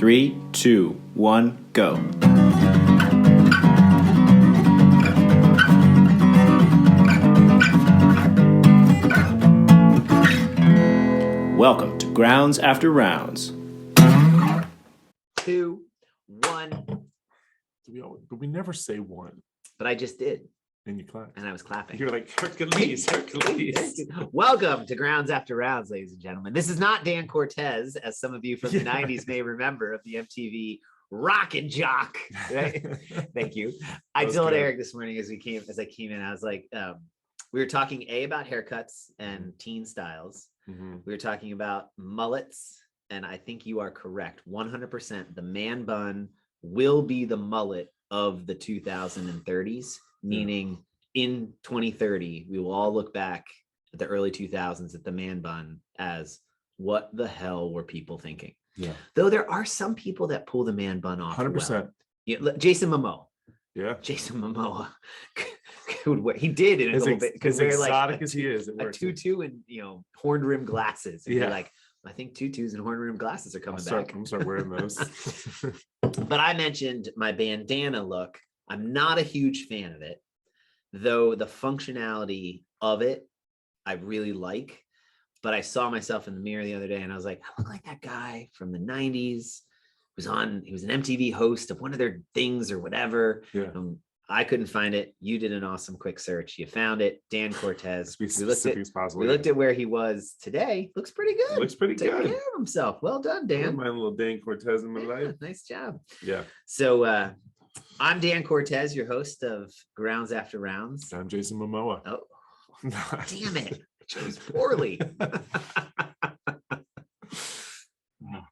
3, 2, 1, go. Welcome to Grounds After Rounds. 2, 1. But we never say one. But I just did. And you clap. And I was clapping. You're like, Hercules. Welcome to Grounds After Rounds, ladies and gentlemen. This is not Dan Cortez, as some of you from the 90s may remember, of the MTV Rock and Jock. Right? Thank you. I told Eric this morning as I came in, I was like, we were talking about haircuts and teen styles. Mm-hmm. We were talking about mullets, and I think you are correct. 100%. The man bun will be the mullet of the 2030s. Meaning in 2030, we will all look back at the early 2000s at the man bun as what the hell were people thinking? Yeah. Though there are some people that pull the man bun off. 100%. Well. Yeah, Jason Momoa. Yeah. Jason Momoa. He did in a little bit because they're exotic like as he is. a tutu and horned rim glasses. And yeah. you're like, I think tutus and horn rim glasses are coming back. I'm gonna start wearing those. But I mentioned my bandana look. I'm not a huge fan of it, though the functionality of it, I really like. But I saw myself in the mirror the other day and I was like, I look like that guy from the 90s. He was an MTV host of one of their things or whatever. Yeah. I couldn't find it. You did an awesome quick search. You found it. Dan Cortez. We looked at where he was today. Looks pretty good. Looks pretty Taking good. care of himself. Well done, Dan. My little Dan Cortez in my life. Nice job. Yeah. So I'm Dan Cortez, your host of Grounds After Rounds. I'm Jason Momoa. Oh, damn it. I chose poorly.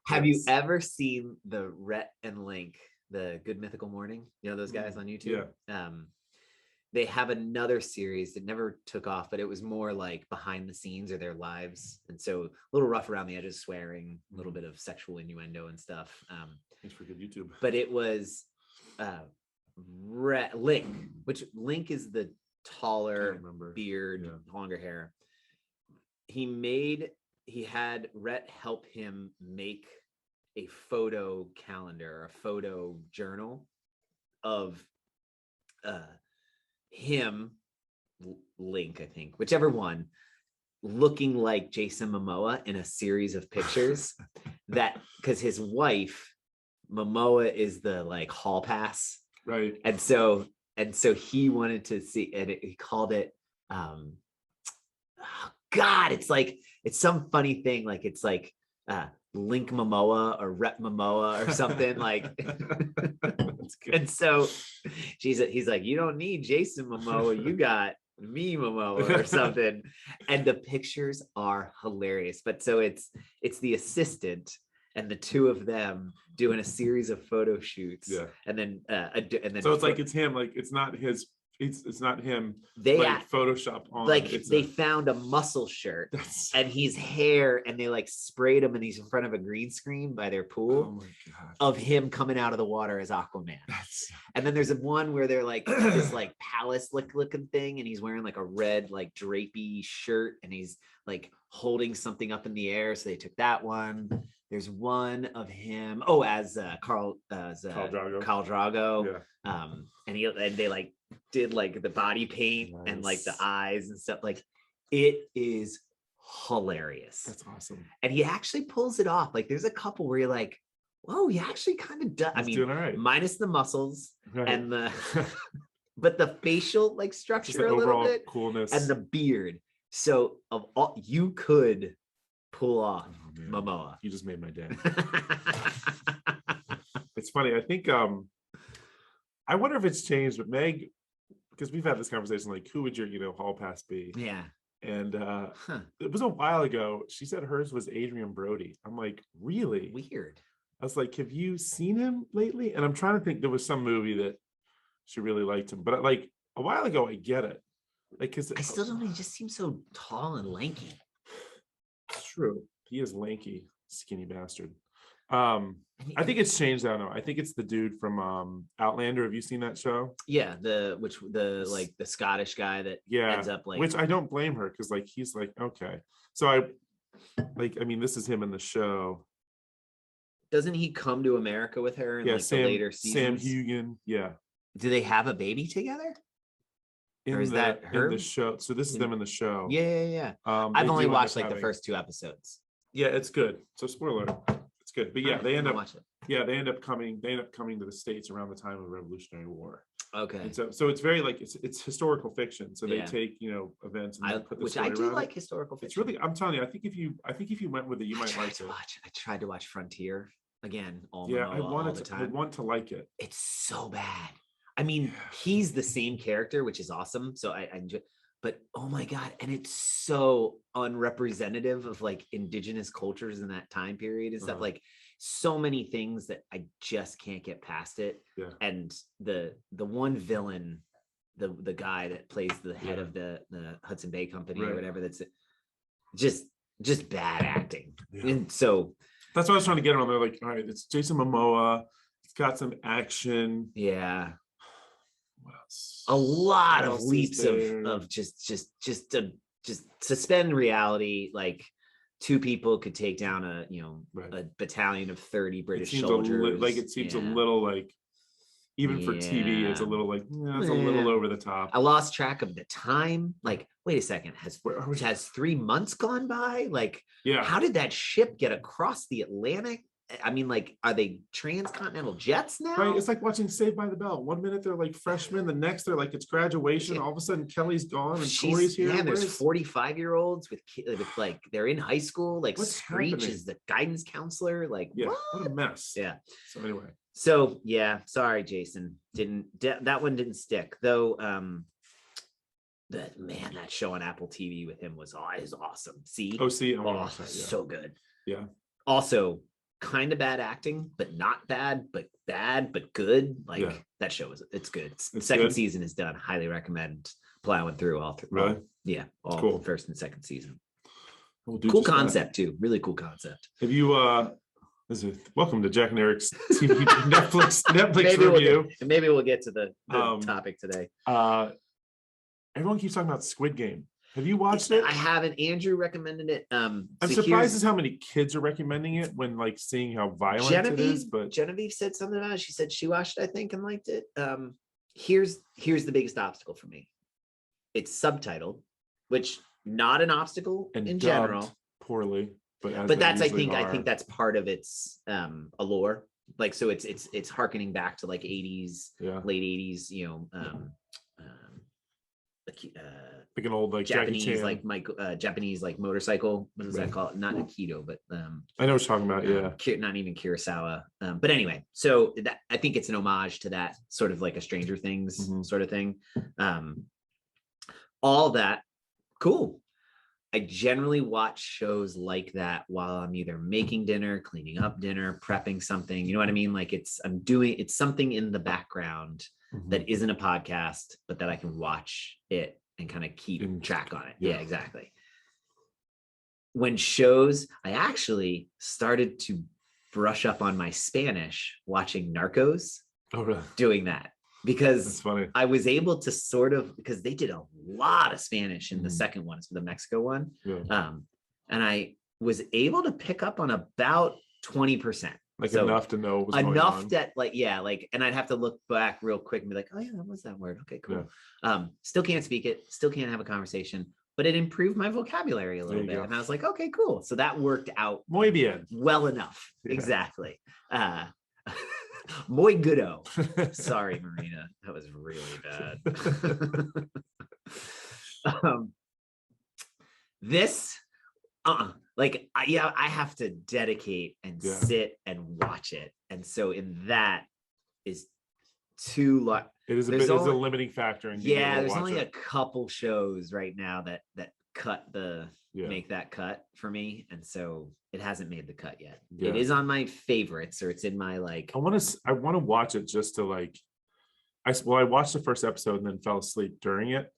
Have you ever seen the Rhett and Link, the Good Mythical Morning? You know those guys on YouTube? Yeah. They have another series that never took off, but it was more like behind the scenes or their lives. And so a little rough around the edges, swearing, a little bit of sexual innuendo and stuff. Thanks for good YouTube. But it was Link, which Link is the taller beard, longer hair. He had Rhett help him make a photo calendar, a photo journal of him, Link, I think, whichever one, looking like Jason Momoa in a series of pictures. That because his wife Momoa is the like hall pass, right? And so he wanted to see, and he called it it's some funny thing, like it's like Link Momoa or Rep Momoa or something like. And so he's like, you don't need Jason Momoa, you got me Momoa or something. And the pictures are hilarious. But so it's the assistant and the two of them doing a series of photo shoots. Yeah. And then so it's like it's him, like it's not his. It's not him. They like Photoshop on. Like they found a muscle shirt and he's hair, and they like sprayed him, and he's in front of a green screen by their pool. Oh my God. Of him coming out of the water as Aquaman. And then there's a one where they're like this like palace looking thing, and he's wearing like a red like drapey shirt, and he's like holding something up in the air. So they took that one. There's one of him as Khal Drago. Yeah. And they like did like the body paint and like the eyes and stuff. Like it is hilarious. That's awesome. And he actually pulls it off. Like there's a couple where you're like, whoa, he actually kind of does. He's doing all right. Minus the muscles and the but the facial like structure a little bit, coolness, and the beard. So of all you could pull off Momoa. You just made my day. It's funny. I think I wonder if it's changed, but Meg, because we've had this conversation, like who would your hall pass be? Yeah. And it was a while ago. She said hers was Adrian Brody. I'm like, really? Weird. I was like, have you seen him lately? And I'm trying to think, there was some movie that she really liked him, but like a while ago, I get it. Like, because I still don't. He just seems so tall and lanky. It's true. He is lanky, skinny bastard. I think it's changed. I don't know. I think it's the dude from Outlander. Have you seen that show? Yeah, the Scottish guy that ends up like. Which I don't blame her, because like he's like, okay. So I mean, this is him in the show. Doesn't he come to America with her in Yeah, like Sam, the later Sam seasons? Hugan. Yeah. Do they have a baby together? In Or is the that her? in the show. So this is In- them in the show. Yeah. They I've only do end watched up like the having- first 2 episodes. Yeah, it's good. So spoiler, it's good. But yeah, Alright, they I'm end gonna up watch it. they end up coming to the States around the time of the Revolutionary War. Okay. And so it's very like it's historical fiction. So they Yeah. take, events and they put the Which story I do around like it. historical fiction. It's really, I'm telling you, I think if you went with it, you might like it. I tried to watch Frontier again. Yeah, All the time. I want to like it. It's so bad. I mean, he's the same character, which is awesome. So I enjoy, but oh my God. And it's so unrepresentative of like indigenous cultures in that time period and stuff. Like so many things that I just can't get past it. Yeah. And the one villain, the guy that plays the head of the Hudson Bay Company or whatever, that's just bad acting. Yeah. And so that's what I was trying to get on. They're like, all right, it's Jason Momoa. It's got some action. yeah. What else? A lot What of else is leaps there? of just suspend reality. Like 2 people could take down a battalion of 30 British soldiers. It seems a little like, even for TV, it's a little like, it's a little over the top. I lost track of the time. Like, wait a second, has 3 months gone by? Like, Yeah. how did that ship get across the Atlantic? I mean, like, are they transcontinental jets now? Right, it's like watching Saved by the Bell. One minute they're like freshmen, the next they're like it's graduation. All of a sudden Kelly's gone and Tori's here. Yeah, there's 45-year-olds with like they're in high school. Like What's Screech happening? is the guidance counselor. Like, Yeah, what? what a mess. Yeah. So anyway, So yeah, sorry, Jason. That one didn't stick though. That show on Apple TV with him is awesome. See, I wanna watch that, yeah. so good. Yeah. Also, kind of bad acting, but not bad, but good. Like that show it's good. It's Second good. season is done. Highly recommend plowing through all through. Really? Yeah, all Cool. first and second season. We'll do Cool just that. concept too. Really cool concept. Have you welcome to Jack and Eric's TV Netflix Maybe review. Maybe we'll get to the Um, topic today. Everyone keeps talking about Squid Game. Have you watched it? I haven't. Andrew recommended it. I'm surprised as how many kids are recommending it when like seeing how violent it is. But Genevieve said something about it. She said she watched it, I think, and liked it. Here's the biggest obstacle for me. It's subtitled, which not an obstacle and in dubbed general. poorly, but That's I usually think that's part of its allure. Like so it's harkening back to like 80s, late 80s, like an old like Japanese Jackie Chan. Japanese like motorcycle. What does that call it? Not Aikido, but I know what you're talking about. Yeah, not even Kurosawa. But anyway, so that I think it's an homage to that sort of like a Stranger Things sort of thing. All that cool. I generally watch shows like that while I'm either making dinner, cleaning up dinner, prepping something. You know what I mean? Like it's something in the background that isn't a podcast, but that I can watch it and kind of keep track on it. Yeah, exactly. When shows, I actually started to brush up on my Spanish watching Narcos. Oh, really? Doing that. Because that's funny. I was able to sort of, because they did a lot of Spanish in the second one, so the Mexico one. Yeah. And I was able to pick up on about 20%. Like so enough to know what was going on. That and I'd have to look back real quick and be like, oh yeah, what was that word? Okay, cool. Yeah. Still can't speak it, still can't have a conversation, but it improved my vocabulary a little bit. And I was like, okay, cool. So that worked out muy bien. Well enough. Yeah. Exactly. Muy goodo. Sorry, Marina. That was really bad. This I have to dedicate and sit and watch it. And so in that is it is a limiting factor. In there's only a couple shows right now that cut make that cut for me. And so it hasn't made the cut yet. Yeah. It is on my favorites, or it's in my like. I want to watch it just to like. I watched the first episode and then fell asleep during it.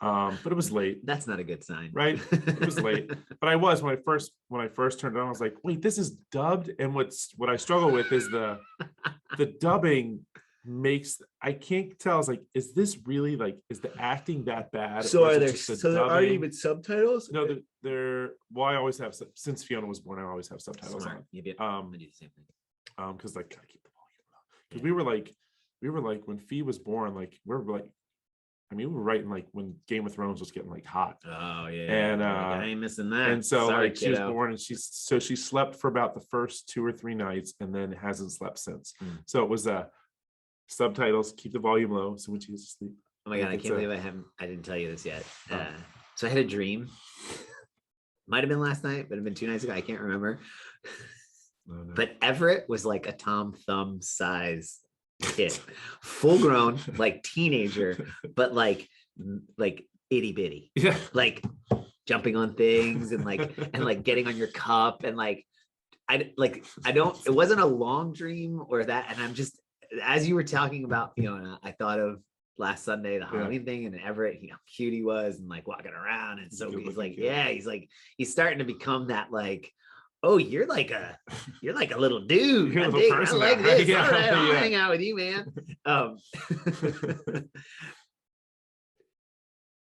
But it was late. That's not a good sign, right? It was late, but I was when I first turned it on. I was like, wait, this is dubbed. And what I struggle with is the dubbing makes I can't tell. I was like, is this really like is the acting that bad? So there aren't even subtitles? No, they're. Well, I always have since Fiona was born. I always have subtitles on. Maybe I do the same thing. because like gotta keep the volume low. Because we were like when Fee was born, like we were like, I mean, we were writing like when Game of Thrones was getting like hot. Oh yeah, And I ain't missing that. and so Sorry, like she was kiddo. born, and she slept for about the first 2 or 3 nights, and then hasn't slept since. So it was subtitles, keep the volume low, so when she gets to sleep. Oh my god, I can't believe I didn't tell you this yet. So I had a dream. Might have been last night, but it'd been 2 nights ago. I can't remember. No. But Everett was like a Tom Thumb size kid, full grown, like teenager, but like itty bitty, Yeah, like jumping on things and like getting on your cup and like I don't. It wasn't a long dream or that, and I'm just as you were talking about, I thought of last Sunday, the Halloween thing, and Everett, how cute he was and like walking around. And so he's like, he's starting to become that like, oh, you're like a little dude. You're a I little person like now, this. right? Yeah, All right, I'll yeah. hang out with you, man.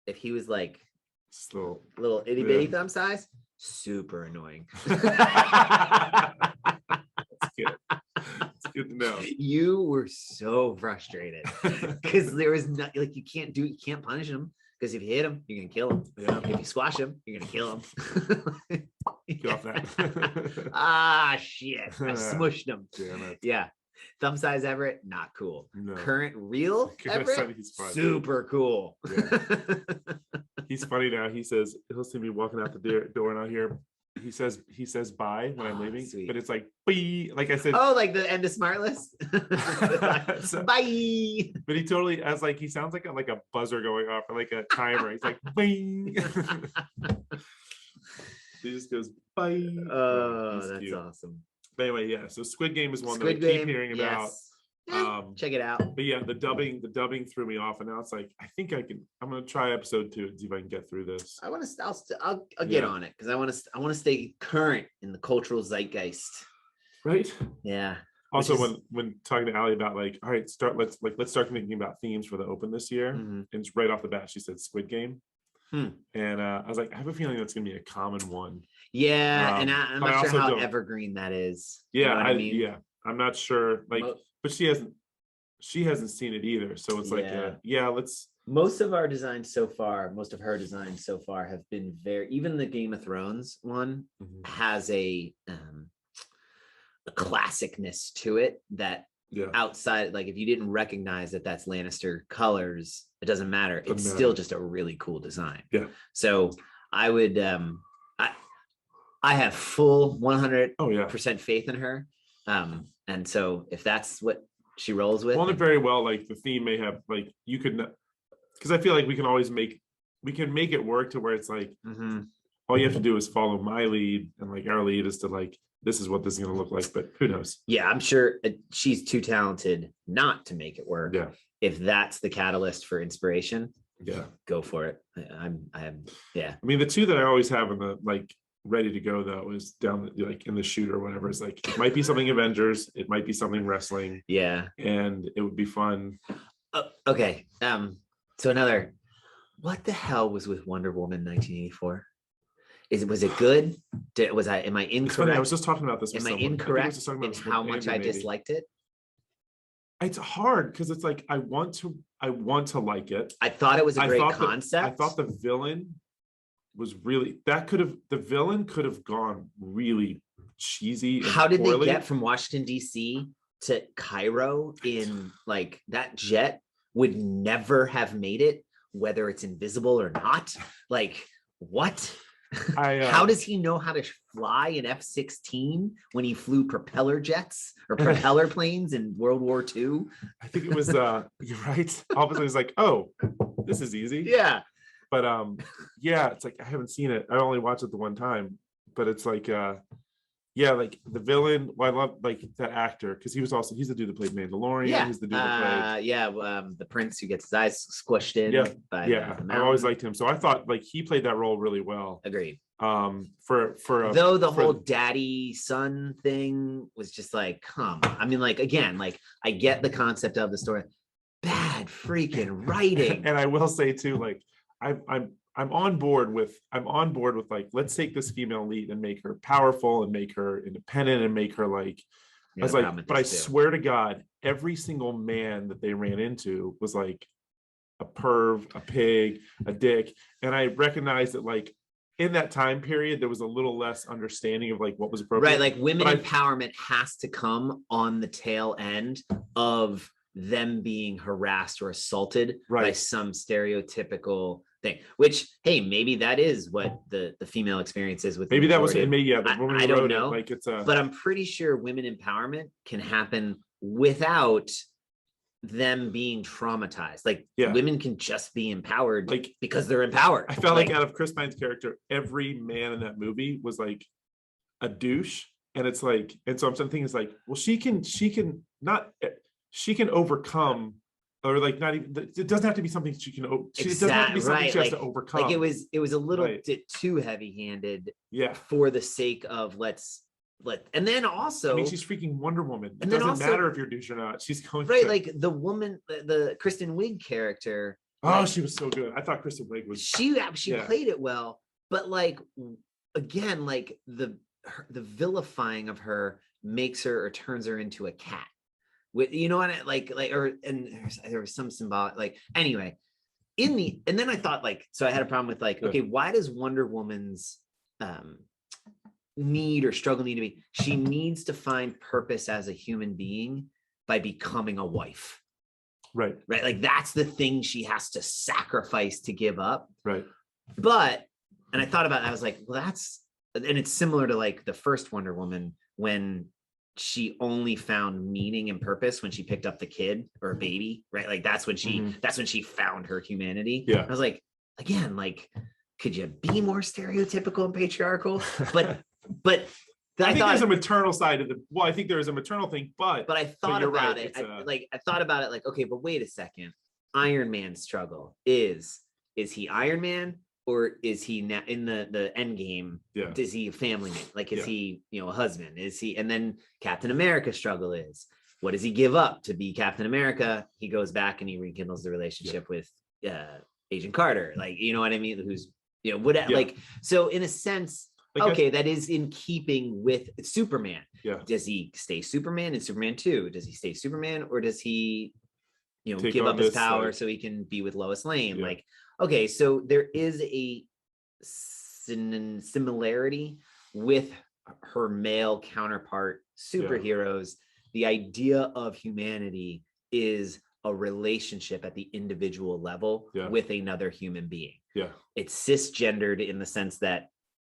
If he was like little itty bitty thumb size, super annoying. That's good. It's good to know. You were so frustrated because there was not like you can't punish him because if you hit him, you're gonna kill him. Yeah. If you squash him, you're gonna kill him. Get off that. Shit. I smushed him. Damn it. Yeah. Thumb size Everett, not cool. No. Current real Everett, He's fun. super cool. Yeah. He's funny now. He says he'll see me walking out the door and I'll hear he says bye when I'm leaving, sweet. but it's like bye, like I said. Oh, like the end of Smart List. So, bye. But he totally he sounds like a buzzer going off or like a timer. He's like bing. He just goes bye. Oh, He's that's cute. Awesome. But anyway, yeah. So Squid Game is one Squid that I keep Game, hearing about. yes. Check it out. But yeah, the dubbing threw me off, and now it's like I'm gonna try episode 2 and see if I can get through this. I'll get on it because I want to stay current in the cultural zeitgeist. Right. Yeah. Also, when talking to Allie about like, all right, let's start thinking about themes for the open this year, and it's right off the bat she said Squid Game, and I was like, I have a feeling that's gonna be a common one. Yeah, and I'm not sure how evergreen that is. Yeah, I mean? Yeah, I'm not sure. Like, but she hasn't seen it either, so it's let's. Most of her designs so far have been even the Game of Thrones one has a classicness to it that outside, like if you didn't recognize that that's Lannister colors, it doesn't matter. It's still just a really cool design. Yeah. So I would I have full 100% faith in her. And so if that's what she rolls with, well, very well, like the theme may have like you could, because I feel like we can make it work to where it's like all you have to do is follow my lead, and like our lead is to like this is what this is going to look like, but who knows? Yeah, I'm sure she's too talented not to make it work. Yeah, if that's the catalyst for inspiration, go for it. I mean, the two that I always have in the like ready to go though is down like in the shoot or whatever. It's like it might be something Avengers, it might be something wrestling, and it would be fun. Okay, so another, what the hell was with Wonder Woman 1984? Was it good? Am I incorrect? It's funny, I was just talking about this with someone. Incorrect in how much I disliked it? It's hard because it's like I want to like it. I thought it was a great concept. I thought the villain was really the villain could have gone really cheesy. How did they get from Washington D.C. to Cairo in like that jet would never have made it, whether it's invisible or not? Like what? How does he know how to fly an F-16 when he flew propeller jets or propeller planes in World War II? I think it was you're right. Obviously, it was like, oh, this is easy. Yeah. But it's like I haven't seen it. I only watched it the one time. But it's like like the villain. Well, I love like that actor because he's the dude that played Mandalorian. Yeah. He's the dude that played the prince who gets his eyes squished in. I always liked him. So I thought like he played that role really well. Agreed. Though the whole daddy son thing was just like, I mean, like again, like I get the concept of the story. Bad freaking writing. And I will say too, like I'm on board with like, let's take this female lead and make her powerful and make her independent and make her like I was like, but I swear to God, every single man that they ran into was like a perv, a pig, a dick. And I recognized that like in that time period, there was a little less understanding of like what was appropriate. Right. Like women empowerment has to come on the tail end of them being harassed or assaulted by some stereotypical thing, which, hey, maybe that is what the female experience is with. Maybe that was it. Maybe, yeah. The woman I don't know. like it's a, but I'm pretty sure women empowerment can happen without them being traumatized. Like women can just be empowered like because they're empowered. I felt like out of Chris Pine's character, every man in that movie was like a douche. And it's like, and so I'm thinking it's like, well, she can overcome, or like not even, it doesn't have to be something she can, it doesn't have to be something she has to overcome. Like it was a little bit too heavy-handed for the sake of and then also, I mean, she's freaking Wonder Woman. It doesn't matter if you're douche or not. She's going like the woman, the Kristen Wiig character. Oh, she was so good. I thought Kristen Wiig was. She played it well, but like again, like the vilifying of her makes her or turns her into a cat. With you know what there was some symbolic like anyway. And then I thought so I had a problem with okay, why does Wonder Woman's need or struggle need to be, she needs to find purpose as a human being by becoming a wife, right, like that's the thing she has to sacrifice to give up, right? But and I thought about it, I was like, well, that's, and it's similar to like the first Wonder Woman when she only found meaning and purpose when she picked up the kid or a baby, right? Like that's when she found her humanity. I was like, again, like, could you be more stereotypical and patriarchal? But I think there's a maternal side of I think there is a maternal thing, but I thought about it. I thought about it like, okay, but wait a second. Iron Man's struggle is he Iron Man or is he now in the end game? Yeah. Is he a family man? Like, is he, a husband? Is he, and then Captain America's struggle is, what does he give up to be Captain America? He goes back and he rekindles the relationship with Agent Carter. Like, you know what I mean? Who's, like, so in a sense, okay, that is in keeping with Superman. Yeah. Does he stay Superman in Superman 2? Does he stay Superman, or does he, give up his power so he can be with Lois Lane? Like, okay, so there is a similarity with her male counterpart superheroes. The idea of humanity is a relationship at the individual level with another human being. Yeah, it's cisgendered in the sense that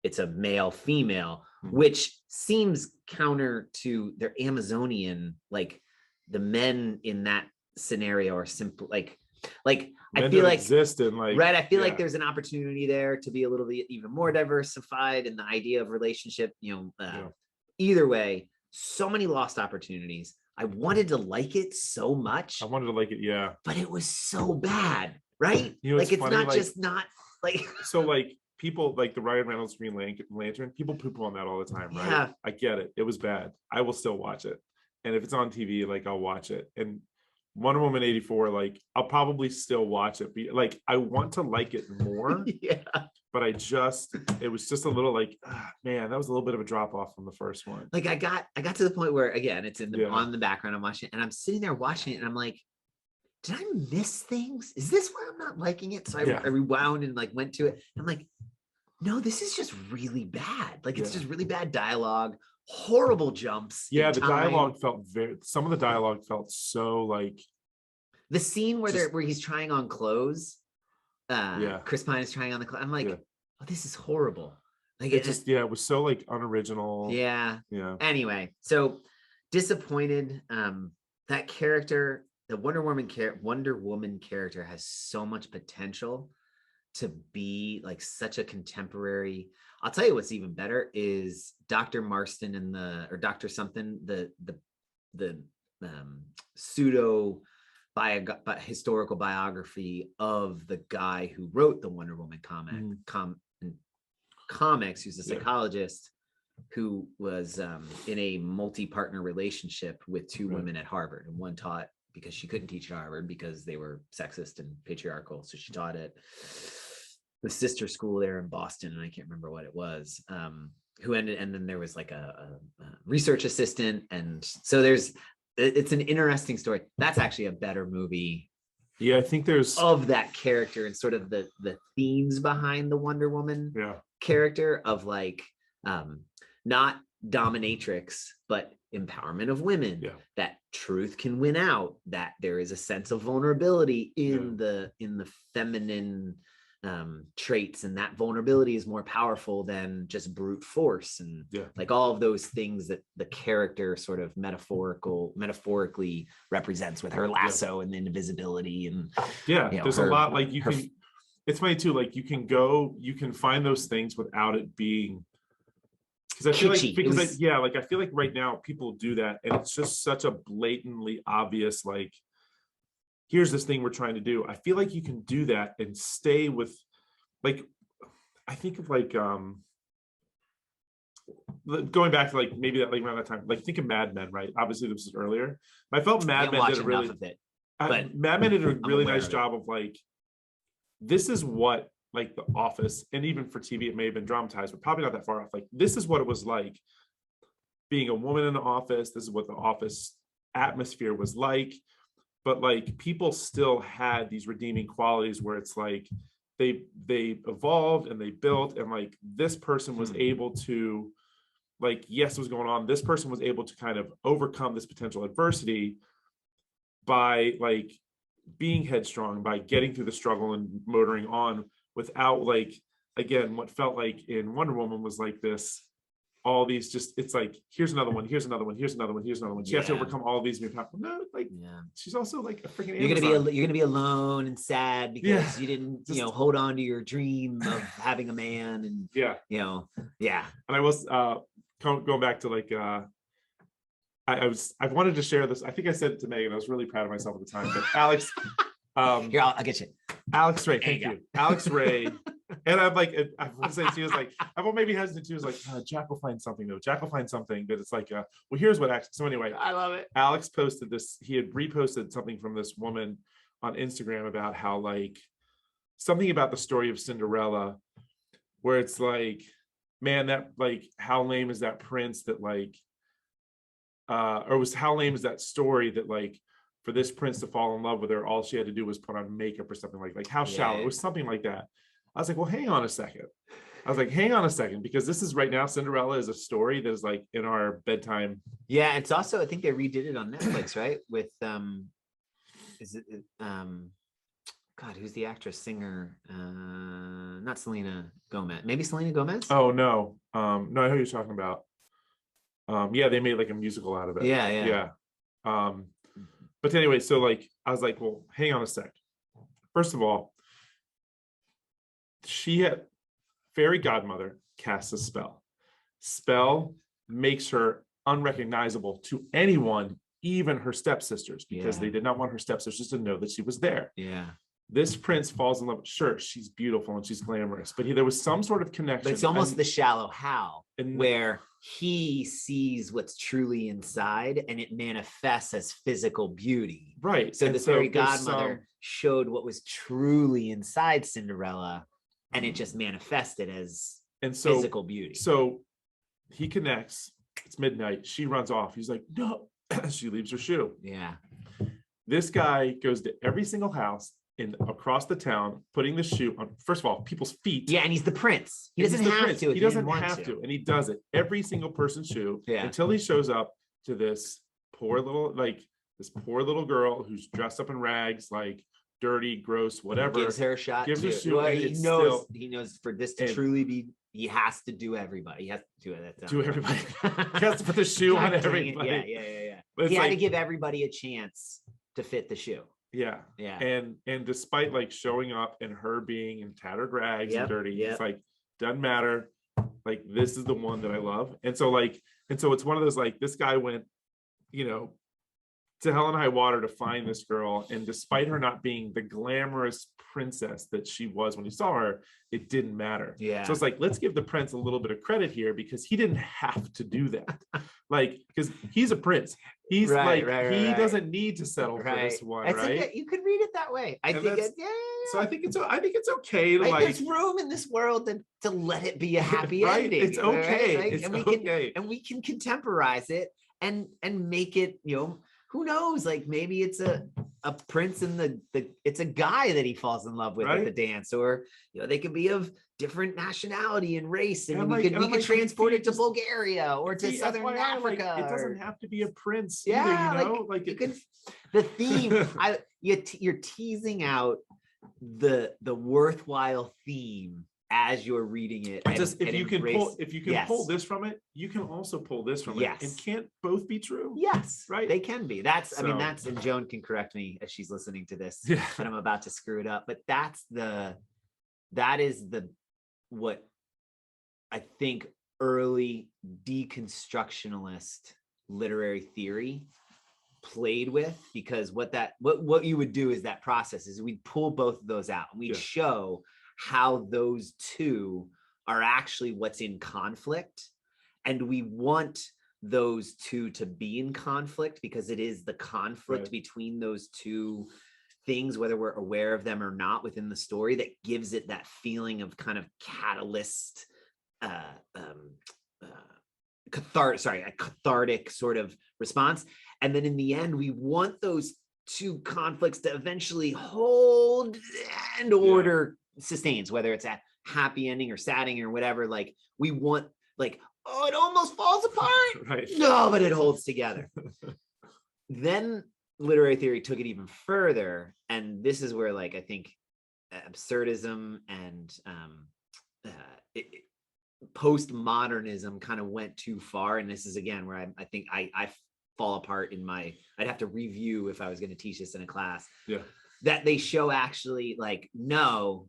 it's a male female, which seems counter to their Amazonian, like the men in that scenario are simple, like I feel like exist in right. I feel like there's an opportunity there to be a little bit even more diversified in the idea of relationship. Either way, so many lost opportunities. I wanted to like it so much. I wanted to like it, but it was so bad, right? Like it's funny, not just not like so like. People like the Ryan Reynolds Green Lantern, people poop on that all the time, right? Yeah. I get it. It was bad. I will still watch it. And if it's on TV, like I'll watch it. And Wonder Woman 84, like I'll probably still watch it. Like I want to like it more. But it was just a little like, man, that was a little bit of a drop off from the first one. Like I got to the point where again, it's in on the background, I'm watching it, and I'm sitting there watching it and I'm like, did I miss things? Is this why I'm not liking it? So I rewound and like went to it. I'm like, no, this is just really bad. Like it's just really bad dialogue, horrible jumps. Yeah, the dialogue felt some of the dialogue felt so like the scene where he's trying on clothes. Chris Pine is trying on the clothes. I'm like, oh, this is horrible. Like it just it was so like unoriginal. Yeah. Anyway, so disappointed. That character. The Wonder Woman character has so much potential to be like such a contemporary. I'll tell you what's even better is Dr. Marston or Dr. something, the pseudo historical biography of the guy who wrote the Wonder Woman comics, who's a psychologist who was in a multi-partner relationship with two women at Harvard, and one taught because she couldn't teach at Harvard because they were sexist and patriarchal. So she taught at the sister school there in Boston, and I can't remember what it was. who ended, and then there was like a research assistant, and so it's an interesting story. That's actually a better movie. Yeah, I think there's of that character and sort of the themes behind the Wonder Woman character of like not dominatrix, but empowerment of women, that truth can win out, that there is a sense of vulnerability in the feminine traits, and that vulnerability is more powerful than just brute force, and like all of those things that the character sort of metaphorically represents with her lasso and invisibility, and there's a lot, like you can, it's funny too, like you can find those things without it being, because I feel kitschy. Like I feel like right now people do that, and it's just such a blatantly obvious, like, here's this thing we're trying to do. I feel like you can do that and stay with, like, I think of like going back to like maybe that, like around that time, like think of Mad Men, right? Obviously this was earlier. I felt Mad Men did a really, Mad Men did a really nice job of like, this is what like The Office, and even for TV it may have been dramatized, but probably not that far off. Like, this is what it was like being a woman in the office. This is what the office atmosphere was like. But like people still had these redeeming qualities where it's like they evolved and they built, and like this person was able to, like, yes, what was going on, this person was able to kind of overcome this potential adversity by like being headstrong, by getting through the struggle and motoring on without, like, again, what felt like in Wonder Woman was like this, all these just, it's like, here's another one, here's another one, here's another one, here's another one. She has to overcome all of these new people. No, like, she's also like a freaking you're gonna be alone and sad because you didn't hold on to your dream of having a man, and and I was going back to like I wanted to share this. I think I said it to Megan. I was really proud of myself at the time, but Alex here, I'll get you. Alex Ray, thank you. Alex Ray. And I'm like, I want to say, she was like, I'm maybe hesitant too. Is like, Jack will find something though. Jack will find something. But it's like, well, here's what actually. So anyway, I love it. Alex posted this. He had reposted something from this woman on Instagram about how, like, something about the story of Cinderella, where it's like, man, that, like, how lame is that prince that, like, or was how lame is that story that, like, for this prince to fall in love with her, all she had to do was put on makeup or something, like how shallow. It was something like that. I was like, well, hang on a second. Because this is right now, Cinderella is a story that is like in our bedtime. Yeah, it's also, I think they redid it on Netflix, right? With is it God, who's the actress, singer? Not Selena Gomez. Maybe Selena Gomez? Oh no. No, I know who you're talking about. Yeah, they made like a musical out of it. Yeah. But anyway, so like I was like, well, hang on a sec. First of all, she had fairy godmother casts a spell makes her unrecognizable to anyone, even her stepsisters, because they did not want her stepsisters to know that she was there. This prince falls in love. Sure, she's beautiful and she's glamorous, but there was some sort of connection. But it's almost the shallow how, where he sees what's truly inside and it manifests as physical beauty. Right. So the fairy godmother showed what was truly inside Cinderella, and it just manifested as physical beauty. So he connects. It's midnight. She runs off. He's like, no. She leaves her shoe. Yeah. This guy goes to every single house across the town, putting the shoe on, first of all, people's feet. Yeah, and he's the prince. He doesn't have to. He doesn't have to, and he does it. Every single person's shoe until he shows up to this poor little girl who's dressed up in rags, like dirty, gross, whatever. He gives her a shot. Gives her shoe. Well, he knows for this to truly be, he has to do everybody. He has to do it. Do everybody. He has to put the shoe on everybody. Yeah. But he had to give everybody a chance to fit the shoe. Yeah. And despite like showing up and her being in tattered rags and dirty, it's like, doesn't matter. Like, this is the one that I love. And so it's one of those, like, this guy went, to hell and high water to find this girl. And despite her not being the glamorous princess that she was when you saw her, it didn't matter. Yeah. So it's like, let's give the prince a little bit of credit here, because he didn't have to do that. Like, because he's a prince. He's Right, he doesn't need to settle for this one, It's right? you could read it that way. I And think that's- yeah. So I think it's okay to Right, like, there's room in this world to let it be a happy right? ending. It's okay. Right? Like, It's and we okay. can contemporize it and make it, who knows, like maybe it's a prince and it's a guy that he falls in love with at the dance, or they could be of different nationality and race, and we could transport it to Bulgaria or to Southern Africa. It doesn't have to be a prince Yeah, either, like you can, the theme you're teasing out the worthwhile theme as you're reading it. If you can pull this from it, you can also pull this from it. And can't both be true? Yes, right. They can be. I mean, and Joan can correct me as she's listening to this, but I'm about to screw it up. But that is what I think early deconstructionalist literary theory played with, because what you would do is that process is we'd pull both of those out and we'd show how those two are actually what's in conflict, and we want those two to be in conflict because it is the conflict between those two things, whether we're aware of them or not within the story, that gives it that feeling of kind of catalyst, cathartic sort of response. And then in the end, we want those two conflicts to eventually hold and order sustains, whether it's a happy ending or sad ending or whatever. Like we want, like, oh, it almost falls apart. No, but it holds together. Then literary theory took it even further, and this is where, like, I think absurdism and postmodernism kind of went too far. And this is again where I think I fall apart in my, I'd have to review if I was going to teach this in a class. That they show actually, like, no,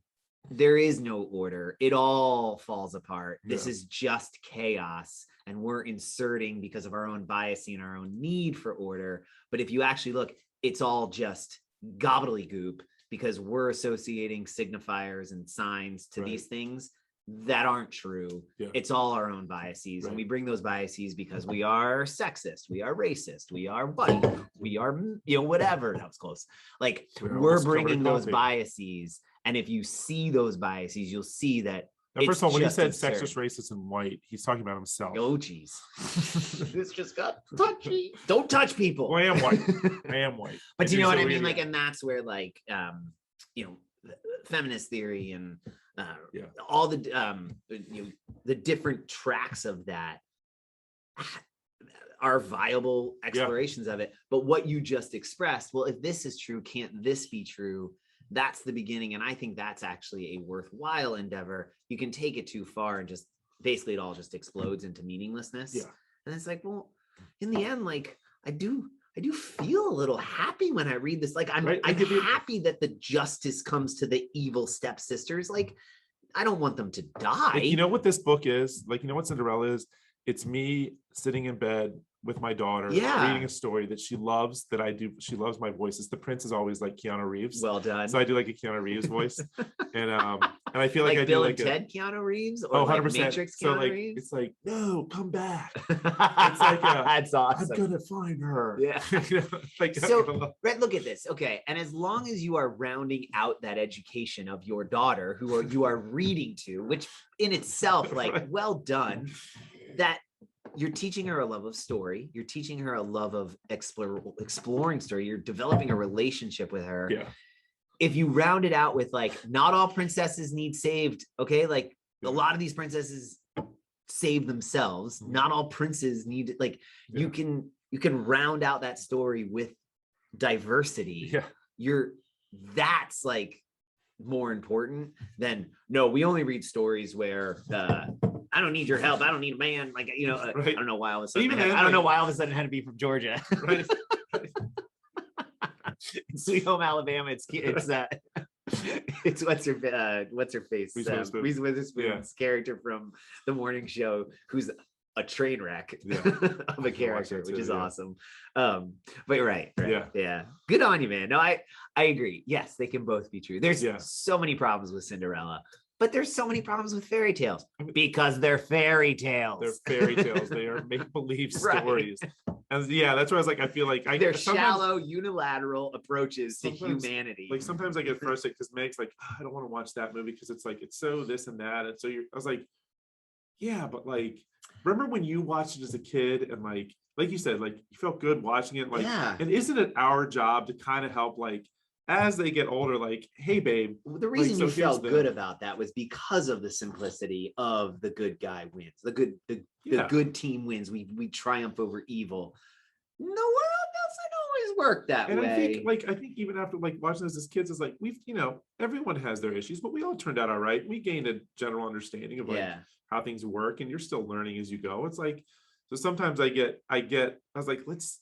there is no order. It all falls apart. This is just chaos. And we're inserting, because of our own bias and our own need for order. But if you actually look, it's all just gobbledygook, because we're associating signifiers and signs to these things that aren't true. It's all our own biases. And we bring those biases because we are sexist, we are racist, we are white, we are, whatever. That was close. Like, we're bringing those biases. And if you see those biases, you'll see that. Now, first of all, when he said sexist, racist, and white, he's talking about himself. Oh, geez. This just got touchy. Don't touch people. Well, I am white. I am white. But you know what I mean? Like, and that's where, like, feminist theory and all the different tracks of that are viable explorations of it. But what you just expressed, well, if this is true, can't this be true? That's the beginning. And I think that's actually a worthwhile endeavor. You can take it too far and just basically it all just explodes into meaninglessness. And it's like, well, in the end, like, I do feel a little happy when I read this. Like, I'm happy that the justice comes to the evil stepsisters. Like, I don't want them to die. Like, you know what this book is? Like, you know what Cinderella is? It's me sitting in bed with my daughter, reading a story that she loves, that I do. She loves my voice. The prince is always like Keanu Reeves. Well done. So I do like a Keanu Reeves voice. And I feel like I Bill do and like Ted Keanu Reeves, or 100%. Matrix Keanu so like Reeves? It's like, no, come back. It's like that's awesome. I'm gonna find her. Like, so look at this. Okay, and as long as you are rounding out that education of your daughter, who you are reading to, which in itself, like, well done, that you're teaching her a love of story, you're teaching her a love of exploring story, you're developing a relationship with her. If you round it out with, like, not all princesses need saved, okay, like a lot of these princesses save themselves, not all princes need, like, you can round out that story with diversity. That's like more important than, no, we only read stories where I don't need your help, I don't need a man, like, I don't know why all of a sudden I don't know why all of a sudden it had to be from Georgia. Sweet Home Alabama, it's what's her face, Reese Witherspoon's character from the morning show, who's a train wreck Yeah. of a watch character, that which too, is yeah. awesome. But you're right. Yeah. Yeah. Good on you, man. No, I agree. Yes, they can both be true. There's Yeah. so many problems with Cinderella, but there's so many problems with fairy tales because they're fairy tales. They're fairy tales. They are make-believe Right. stories. And yeah, that's why I was like, I feel like they're sometimes- shallow, unilateral approaches to sometimes- humanity. like sometimes I get frustrated because Meg's like, "Oh, I don't want to watch that movie because it's like it's so this and that." And so I was like, yeah, but like, remember when you watched it as a kid and like you said, like you felt good watching it, like, Yeah. and isn't it our job to kind of help, like, as they get older, like, hey, babe. The reason so you here's felt good about that was because of the simplicity of the good guy wins. The Yeah. good team wins. We triumph over evil. The world doesn't always work that And way. I think even after like watching this as kids, is like we've, everyone has their issues, but we all turned out all right. We gained a general understanding of like Yeah. how things work, and you're still learning as you go. It's like, so sometimes I was like, let's,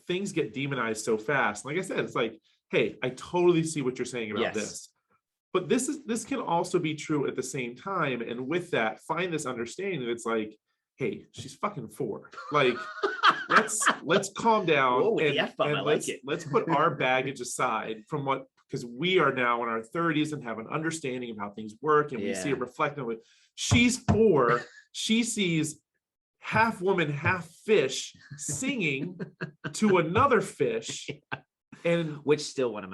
things get demonized so fast. Like I said, it's like, hey, I totally see what you're saying about Yes. this. But this can also be true at the same time. And with that, find this understanding that it's like, hey, she's fucking 4. Like, let's calm down. Whoa, with the and F-bomb, I like it. let's put our baggage aside from because we are now in our 30s and have an understanding of how things work, and we see it reflected with. She's 4. She sees half woman, half fish singing to another fish. And which still one of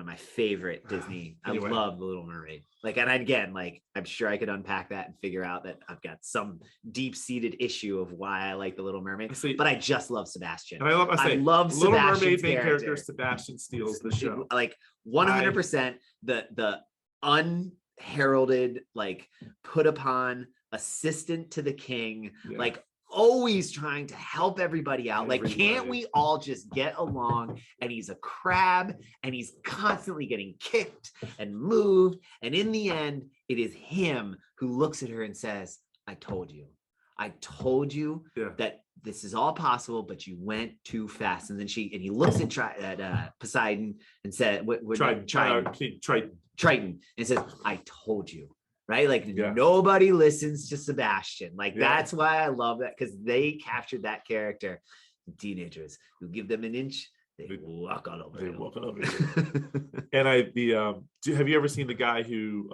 my favorite Disney. Anyway. I love The Little Mermaid. Like, and again, like, I'm sure I could unpack that and figure out that I've got some deep-seated issue of why I like The Little Mermaid. See, but I just love Sebastian. and I love Little Sebastian's Mermaid main character character. Sebastian steals the show. Like 100%. The unheralded, like, put upon assistant to the king, Yeah. like, always trying to help everybody out. Like, can't we all just get along? And he's a crab, and he's constantly getting kicked and moved. And in the end, it is him who looks at her and says, I told you that this is all possible, but you went too fast. And then he looks at Poseidon and said, Triton, and says, I told you. Right? Like, nobody listens to Sebastian. Like, that's why I love that, because they captured that character. Teenagers who give them an inch, they walk all over. And have you ever seen the guy who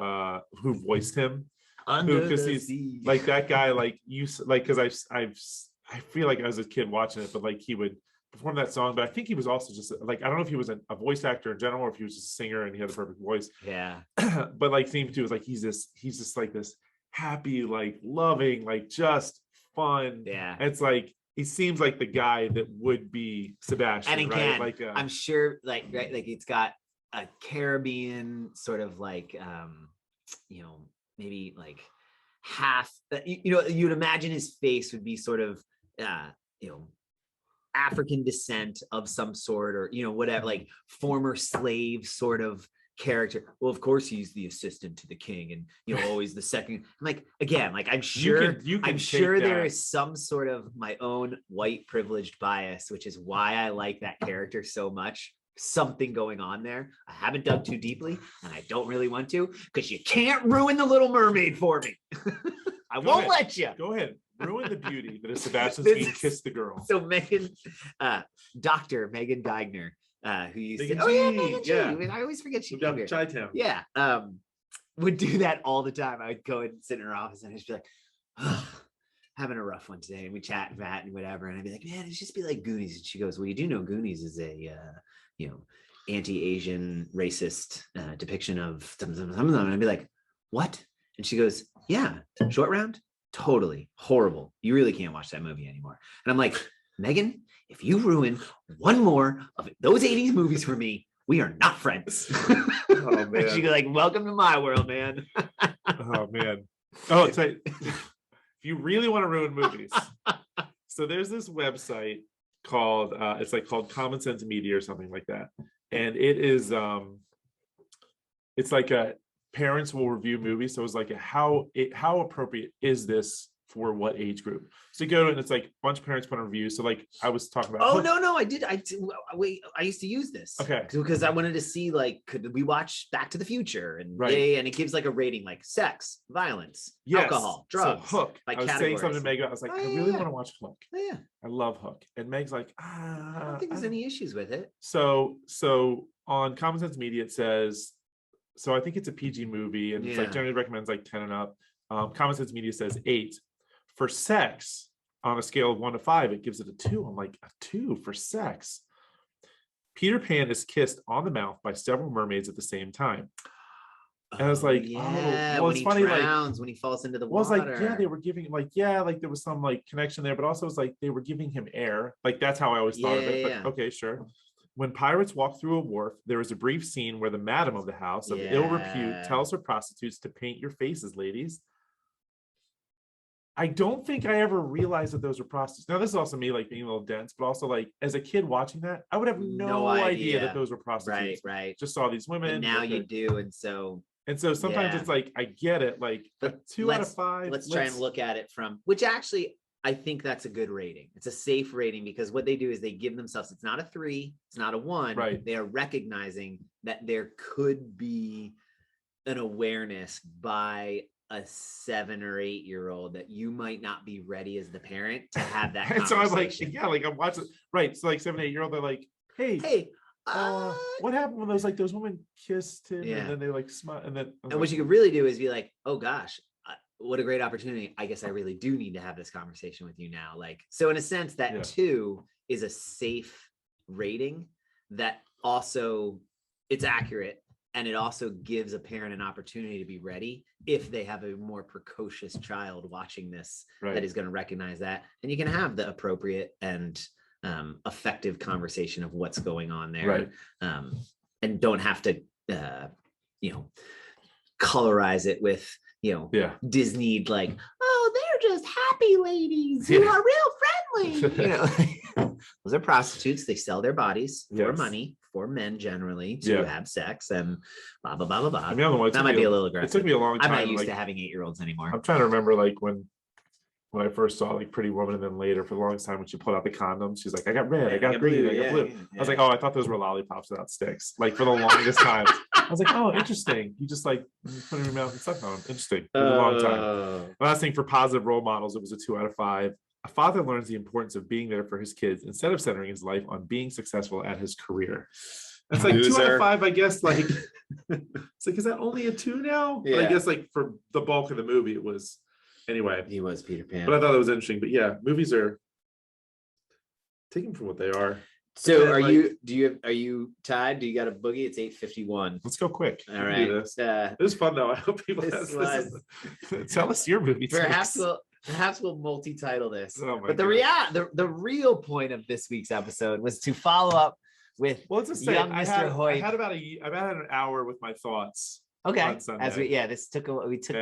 voiced him? Under Because the he's sea. like that guy, like because I feel like I was a kid watching it, but like he would perform that song. But I think he was also just like, I don't know if he was a voice actor in general, or if he was just a singer and he had the perfect voice. Yeah. But like theme 2 is like he's just like this happy, like loving, like just fun. Yeah. And it's like he seems like the guy that would be Sebastian. And again, right? Like I'm sure, like, right, like it's got a Caribbean sort of like, maybe like half. You'd imagine his face would be sort of, African descent of some sort, or whatever, like former slave sort of character. Well, of course he's the assistant to the king, and always the second. Like, again, like, I'm sure I'm sure there is some sort of my own white privileged bias, which is why I like that character so much. Something going on there. I haven't dug too deeply, and I don't really want to, because you can't ruin The Little Mermaid for me. I won't let you. Go ahead. Ruin the beauty that is Sebastian's being kissed the girl. So Dr. Megan Geigner, who used Megan to, G, G. I always forget she came here. Chi-town. Yeah, would do that all the time. I would go and sit in her office, and I'd just be like, having a rough one today, and we chat and whatever, and I'd be like, man, it's just be like Goonies. And she goes, well, you do know Goonies is a anti-Asian racist depiction of something. And I'd be like, what? And she goes, yeah, Short Round, totally horrible. You really can't watch that movie anymore. And I'm like, Megan, if you ruin one more of those 80s movies for me, we are not friends. Oh, man. She'd be like, welcome to my world, man. Oh, man. Oh, it's like, if you really want to ruin movies. So there's this website called, it's like called Common Sense Media or something like that. And it is, it's like a parents will review movies. So it's like how appropriate is this for what age group. So you go to it and it's like a bunch of parents put on reviews. So like I was talking about. Oh no, I did. Wait, I used to use this. Okay. Because I wanted to see like, could we watch Back to the Future? And Right. and it gives like a rating like sex, violence, alcohol, drugs. So Hook. By I was saying categories. something to Meg. I was like, I really want to watch Hook. Oh, yeah. I love Hook. And Meg's like, I don't think there's any issues with it. So on Common Sense Media, it says, so I think it's a PG movie and it's like generally recommends like 10 and up. Common Sense Media says 8. For sex, on a scale of 1 to 5, it gives it a 2. I'm like, a 2 for sex. Peter Pan is kissed on the mouth by several mermaids at the same time. And I was like, yeah, well, when it's funny, drowns, when he falls into the water. Well, it's like, they were giving like, like there was some like connection there, but also it's like they were giving him air. Like that's how I always thought of it. But okay, sure. When pirates walk through a wharf, there is a brief scene where the madam of the house of ill repute tells her prostitutes to paint your faces, ladies. I don't think I ever realized that those were prostitutes. Now, this is also me like being a little dense, but also like as a kid watching that, I would have no idea that those were prostitutes. Right. Just saw these women. And now you do, and so sometimes it's like I get it, like a 2 out of 5. Let's try and look at it from which actually I think that's a good rating. It's a safe rating because what they do is they give themselves. It's not a 3, it's not a 1. Right. They are recognizing that there could be an awareness by a 7 or 8 year old that you might not be ready as the parent to have that and conversation. So I'm like, I'm watching, right? So like 7, 8 year old, they're like, hey, what happened when those women kissed him and then they like smile and then what you could really do is be like, oh gosh, what a great opportunity. I guess I really do need to have this conversation with you now. Like, so in a sense that 2 is a safe rating that also it's accurate. And it also gives a parent an opportunity to be ready if they have a more precocious child watching this that is going to recognize that. And you can have the appropriate and effective conversation of what's going on there. Right. And don't have to, colorize it with, Disney, like, oh, they're just happy ladies who are real friendly. Those are prostitutes. They sell their bodies for money. For men generally to have sex and blah blah blah blah blah. I mean, that might be a little aggressive. It took me a long time. I'm not used to having 8-year-olds anymore. I'm trying to remember like when I first saw like Pretty Woman, and then later for the longest time when she pulled out the condoms, she's like, I got red, I got green, I got blue. I was like, oh, I thought those were lollipops without sticks. Like for the longest time, I was like, oh, interesting. You just like put it in your mouth and suck on them. Interesting. For a long time. Last thing for positive role models, it was a 2 out of 5. A father learns the importance of being there for his kids instead of centering his life on being successful at his career. That's like 2 out of 5, I guess. Like, it's like, is that only a 2 now? Yeah. But I guess like for the bulk of the movie, it was anyway. He was Peter Pan. But I thought it was interesting. But yeah, movies are taken for what they are. So then, are you tied? Do you got a boogie? It's 8:51. Let's go quick. All right. It was fun though. I hope people tell us your movie. Perhaps we'll multi-title this. Oh but the real point of this week's episode was to follow up with young Mr. Hoyt. I had about an hour with my thoughts. Okay. As this took we took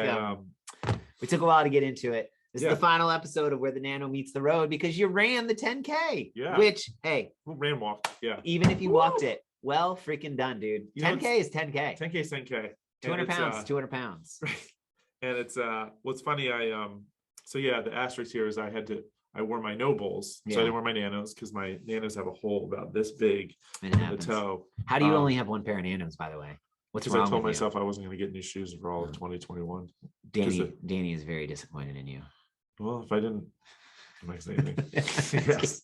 a while to get into it. This is the final episode of Where the Nano Meets the Road because you ran the 10K. Yeah. Which, hey, walked. Yeah. Even if you walked it, well, freaking done, dude. 10K is 10K. 10K is 10K. 200 pounds. 200 pounds. And it's what's funny. The asterisk here is I wore my no bowls, so I didn't wear my nanos because my nanos have a hole about this big in the toe. How do you only have one pair of nanos, by the way? What's wrong? Because I told myself I wasn't going to get new shoes for all of 2021. Danny is very disappointed in you. Well, if I didn't, I'm not saying anything. Yes.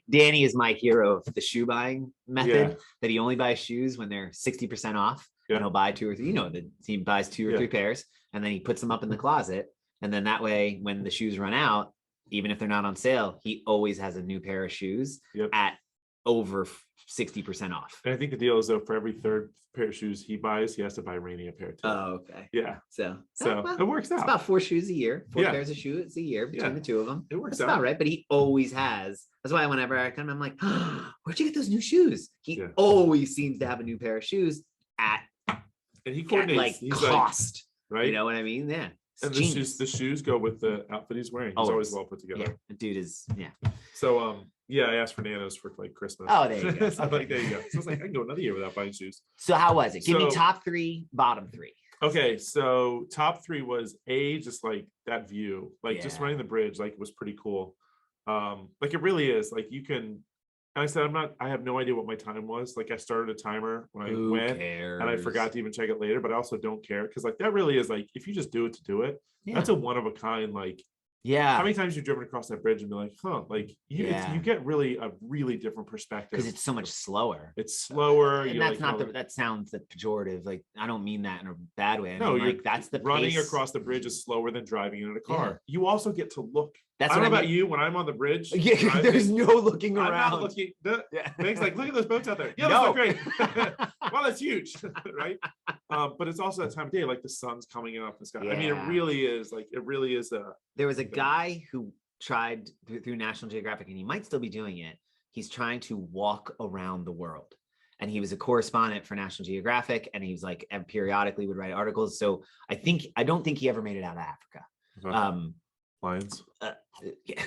Danny is my hero of the shoe buying method. That he only buys shoes when they're 60% off, and he'll buy 2 or 3. He buys 2 or 3 pairs, and then he puts them up in the closet, and then that way, when the shoes run out, even if they're not on sale, he always has a new pair of shoes at over 60% off. And I think the deal is though, for every 3rd pair of shoes he buys, he has to buy Rainey a pair too. Oh, okay. Yeah. So it works out. It's about 4 shoes a year, 4 pairs of shoes a year between the 2 of them. It works out. About right. But he always has. That's why whenever I come, I'm like, oh, where'd you get those new shoes? He always seems to have a new pair of shoes at he coordinates cost. Right. You know what I mean? Yeah. And the shoes go with the outfit he's wearing. He's always well put together. Yeah, the dude is So I asked for nanos for like Christmas. Oh, there you go. So I'm like, there you go. So I was like, I can go another year without buying shoes. So how was it? Give me top 3, bottom 3. Okay, so top three was just like that view, like just Yeah. running the bridge, like was pretty cool. Like it really is. Like you can, and I said I have no idea what my time was. Like I started a timer when I Who went, cares? and I forgot to even check it later. But I also don't care because like that really is like if you just do it to do it, Yeah. that's a one of a kind. Like Yeah. how many times you've driven across that bridge and be like, huh, like you get really a really different perspective because it's so much slower. It's slower. And that's not that sounds that pejorative. Like I don't mean that in a bad way. I No, mean, like that's the running pace. across the bridge is slower than driving in a car. Yeah. You also get to look. That's I don't what know I about mean. you when I'm on the bridge. Yeah, driving, there's no looking I'm around. not looking. Yeah. Meg's like, look at those boats out there. Yeah, No. those look great. Well, that's huge, right? But it's also that time of day, like the sun's coming up. The sky. I mean, Yeah. it really is a. There was a guy who tried through National Geographic, and he might still be doing it. He's trying to walk around the world. And he was a correspondent for National Geographic, and he was like, and periodically would write articles. So I don't think he ever made it out of Africa. Lions. Yeah.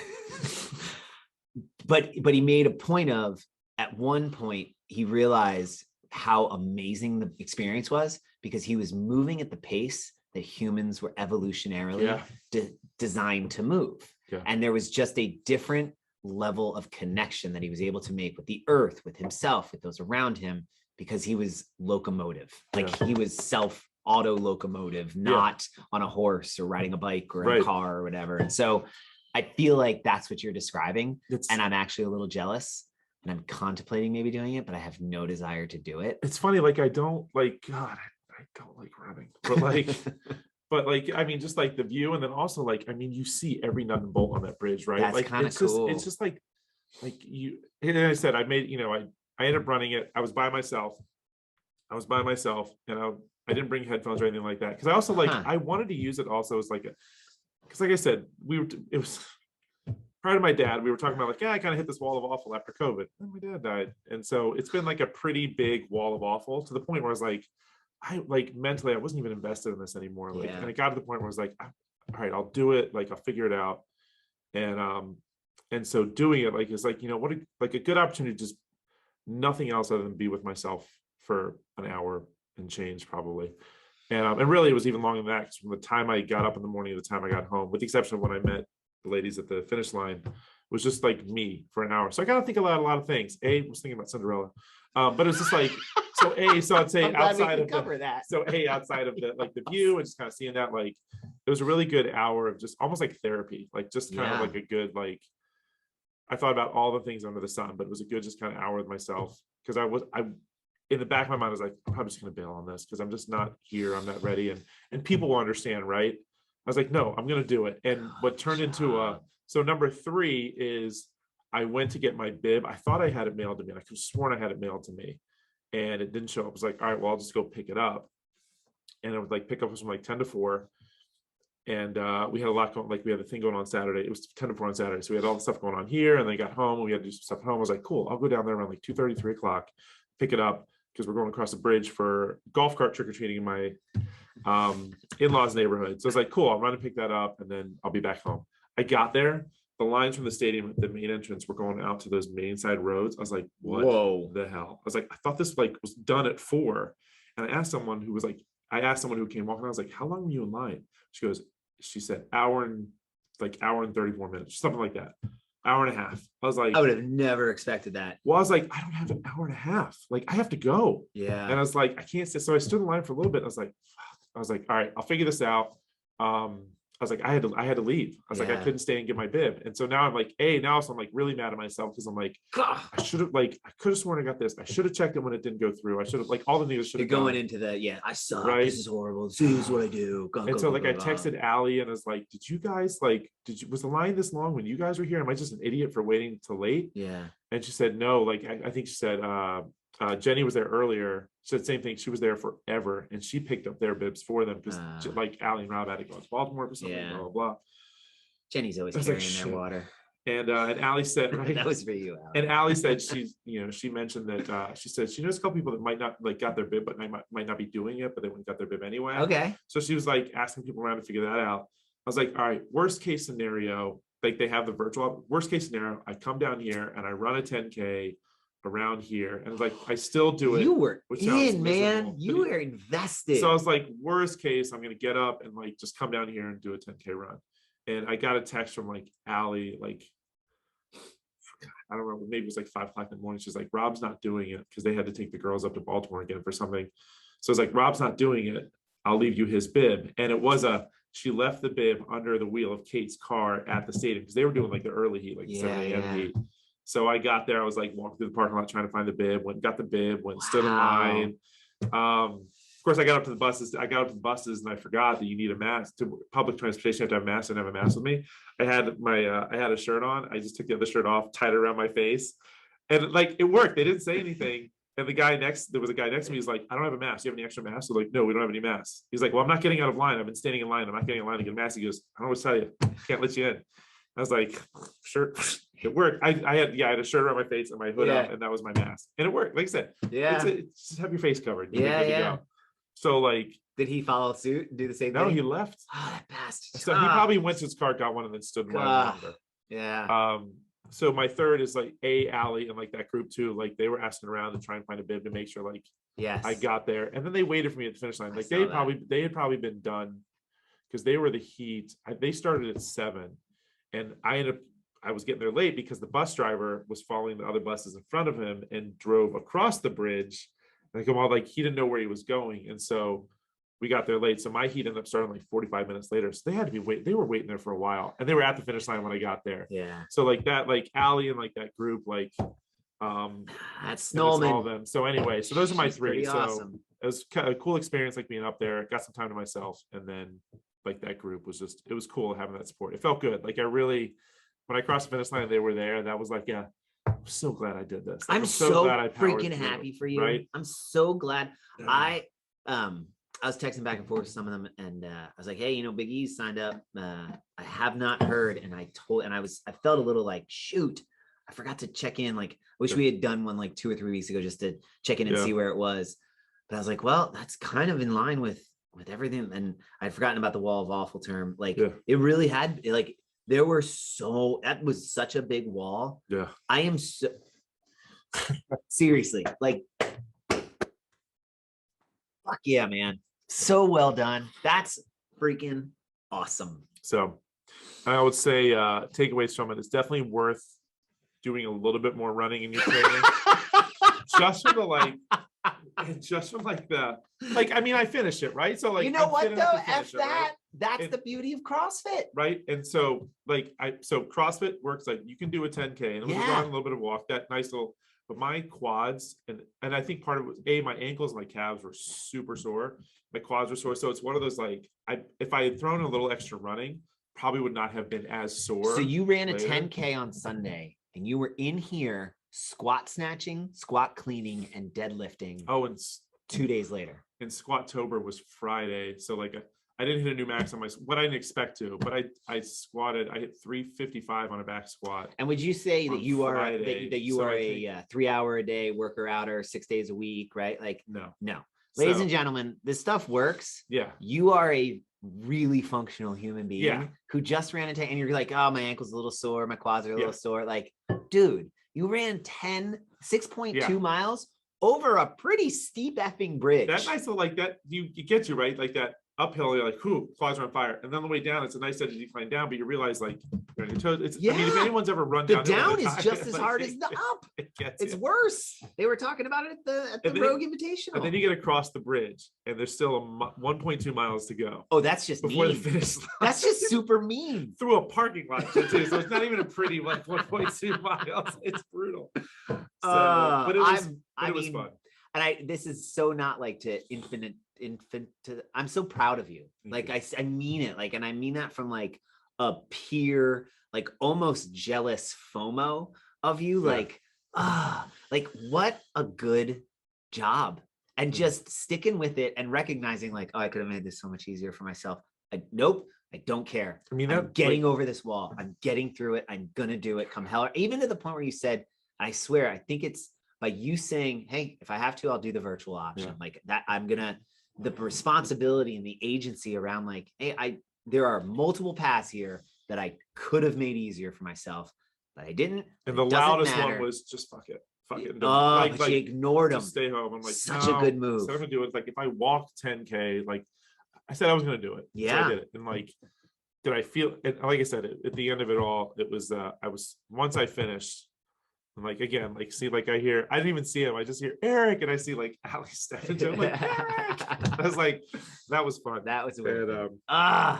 but he made a point of, at one point, he realized how amazing the experience was because he was moving at the pace that humans were evolutionarily designed to move. Yeah. And there was just a different level of connection that he was able to make with the earth, with himself, with those around him, because he was locomotive. Like he was auto locomotive, not on a horse or riding a bike or a car or whatever. And so I feel like that's what you're describing. And I'm actually a little jealous, and I'm contemplating maybe doing it, but I have no desire to do it. It's funny. Like I don't like, God, I don't like running, but like, but like, I mean, just like the view. And then also like, I mean, you see every nut and bolt on that bridge, right? That's like kind of cool. It's just like you, and I said, I made, I ended up running it. I was by myself, and I didn't bring headphones or anything like that. Cause I also like, I wanted to use it also as like cause like I said, it was prior to my dad, we were talking about like, I kind of hit this wall of awful after COVID, and my dad died. And so it's been like a pretty big wall of awful, to the point where I was like, mentally, I wasn't even invested in this anymore. Like, and it got to the point where I was like, all right, I'll do it. Like, I'll figure it out. And so doing it, like, is like, what a good opportunity to just nothing else other than be with myself for an hour and change probably. And really it was even longer than that, because from the time I got up in the morning to the time I got home, with the exception of when I met the ladies at the finish line, was just like me for an hour. So I got to think about a lot of things. I was thinking about Cinderella, but it's just like, so I'd say outside of outside of the like the view and just kind of seeing that, like it was a really good hour of just almost like therapy, like just kind of like a good, like I thought about all the things under the sun, but it was a good just kind of hour with myself, because I in the back of my mind I was like, I'm probably just gonna bail on this because I'm just not here, I'm not ready, and people will understand, right? I was like, no, I'm gonna do it. And what turned into so number 3 is I went to get my bib. I thought I had it mailed to me. I could have sworn I had it mailed to me, and it didn't show up. I was like, all right, well, I'll just go pick it up. And it would like pick up from like 10 to 4. And we had a lot going, like we had the thing going on Saturday. It was 10 to 4 on Saturday. So we had all the stuff going on here, and then got home and we had to do some stuff at home. I was like, cool, I'll go down there around like 2:30, 3 o'clock, pick it up, because we're going across the bridge for golf cart trick-or-treating in my in-laws neighborhood. So I was like, cool, I'll run and pick that up, and then I'll be back home. I got there, the lines from the stadium, the main entrance, were going out to those main side roads. I was like, what the hell? I was like, I thought this like was done at 4. And I asked someone who came walking, I was like, how long were you in line? She said hour and 34 minutes, something like that. Hour and a half. I was like, I would have never expected that. Well, I was like, I don't have an hour and a half. Like, I have to go. Yeah. And I was like, I can't sit. So I stood in line for a little bit. And I was like, all right, I'll figure this out. I was like, I had to leave. I was like, I couldn't stay and get my bib. And so now I'm like, now so I'm like really mad at myself, because I'm like, God, I could have sworn I got this. I should have checked it when it didn't go through. I should have, like, all the news should have going into I suck. Right? This is horrible. This is what I do. I texted Allie and I was like, did you guys was the line this long when you guys were here? Am I just an idiot for waiting till late? Yeah. And she said, no, like, I think she said, Jenny was there earlier. She said the same thing. She was there forever, and she picked up their bibs for them, because like Allie and Rob had to go to Baltimore for something, blah, blah, blah. Jenny's always carrying their water. And Allie said, right? That was for you, Allie. And Allie said she mentioned that she said she knows a couple people that might not like got their bib, but might not be doing it, but they went and got their bib anyway. Okay. So she was like asking people around to figure that out. I was like, all right, worst case scenario, like they have the virtual. Worst case scenario, I come down here and I run a 10K around here. And like, I still do it. You were which sounds in, miserable, man. but You were invested. so I was like, worst case, I'm gonna get up and like just come down here and do a 10K run. And I got a text from like Allie, like I don't know, maybe it was like 5 o'clock in the morning. She's like, Rob's not doing it because they had to take the girls up to Baltimore again for something. So it's like, Rob's not doing it. I'll leave you his bib. And it was she left the bib under the wheel of Kate's car at the stadium because they were doing like the early heat, like 7 a.m. heat. So I got there, I was like walking through the parking lot trying to find the bib, got the bib, stood in line. Of course, I got up to the buses and I forgot that you need a mask. To public transportation, you have to have a mask. I didn't have a mask with me. I had my I had a shirt on. I just took the other shirt off, tied it around my face, and like it worked. They didn't say anything. And there was a guy next to me. He's like, I don't have a mask. Do you have any extra masks? I'm like, no, we don't have any masks. He's like, well, I'm not getting out of line. I've been standing in line. I'm not getting in line to get a mask. He goes, I don't know what to tell you. Can't let you in. I was like, sure. It worked. I had a shirt around my face and my hood up, and that was my mask. And it worked. Like I said, it's just have your face covered. Yeah. So like, did he follow suit and do the same thing? No, he left. Oh, that bastard. So he probably went to his car, got one, and then stood in line longer. Yeah. So my third is like Allie and like that group too. Like they were asking around to try and find a bib to make sure like I got there, and then they waited for me at the finish line. Like they had probably been done because they were the heat. They started at 7, and I was getting there late because the bus driver was following the other buses in front of him and drove across the bridge. Like he didn't know where he was going, and so we got there late. So my heat ended up starting like 45 minutes later. So they had to be they were waiting there for a while, and they were at the finish line when I got there. Yeah. So like that, like Allie and like that group, like that's Snowman. All of them. So anyway, so those are my 3. So awesome. it was kind of a cool experience, like being up there, got some time to myself, and then like that group was it was cool having that support. It felt good. Like when I crossed the finish line, they were there. That was like, I'm so glad I did this. Like, I'm so glad I freaking happy for you. Right? I'm so glad. I was texting back and forth with some of them, and I was like, hey, Big E signed up. I have not heard. And I felt a little like, shoot, I forgot to check in. Like, I wish we had done one like 2 or 3 weeks ago just to check in and see where it was. But I was like, well, that's kind of in line with everything. And I'd forgotten about the wall of awful term. Like it really had like, that was such a big wall. Yeah. I am so seriously like, fuck yeah, man. So well done. That's freaking awesome. So I would say takeaways from it, it's definitely worth doing a little bit more running in your training. just from the I finished it, right? So like, what though? F that. That's the beauty of CrossFit. Right. And so so CrossFit works like you can do a 10K and it was a little bit of walk, that nice little, but my quads and I think part of it was my ankles and my calves were super sore. My quads were sore. So it's one of those like if I had thrown a little extra running, probably would not have been as sore. So you ran a 10K on Sunday and you were in here squat snatching, squat cleaning, and deadlifting. Oh, and 2 days later. And Squattober was Friday. So like I didn't hit a new max on what I didn't expect to, but I squatted. I hit 355 on a back squat. And would you say that you Friday. That you are a 3 hour a day worker outer, 6 days a week, right? Like no. Ladies and gentlemen, this stuff works. Yeah. You are a really functional human being who just ran a and you're like, oh, my ankle's a little sore, my quads are a little sore. Like, dude, you ran 6.2 miles over a pretty steep effing bridge. That nice little like that, you get you right, like that uphill, you're like, whoo, quads are on fire. And then the way down, it's a nice steady decline down, but you realize like you're on your toes. I mean, if anyone's ever run down, the down is just as hard as the up. It's worse. They were talking about it at the Rogue Invitational. And then you get across the bridge, and there's still 1.2 miles to go. Oh, that's just before mean. The finish line. That's just super mean. Through a parking lot too, so it's not even a pretty like 1.2 miles. It's brutal. So, but it was fun. And this is so not like to I'm so proud of you. Like I mean it, like, and I mean that from like a peer, like almost jealous FOMO of you. Like what a good job. And just sticking with it and recognizing like, oh, I could have made this so much easier for myself. Nope, I don't care. I mean, I'm getting over this wall. I'm getting through it. I'm gonna do it come hell or even to the point where you said, I swear, I think it's by you saying, hey, if I have to, I'll do the virtual option. Like that, the responsibility and the agency around like, hey, there are multiple paths here that I could have made easier for myself, but I didn't. And the loudest one was just fuck it. fucking but she ignored him. just stay home. I'm like, Such no. a good move. So I'm gonna do it. Like if I walked 10K, like I said I was gonna do it. So Yeah. I did it. And like, did I feel? And like I said, at the end of it all, it was I was once I finished. I'm like again, like see, like I didn't even see him. I just hear Eric, and I see like Ali step into him. Like Eric. I was like, that was fun. That was weird.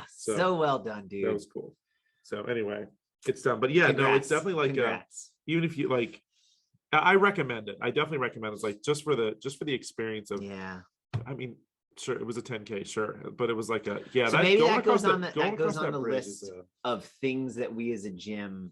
So well done, dude. That was cool. So anyway, it's done. But yeah, no, it's definitely like even if you like, I recommend it. I definitely recommend it. It's like just for the experience of. Yeah. I mean, sure, it was a 10K, sure, but it was like a So maybe that goes on the list of things that we as a gym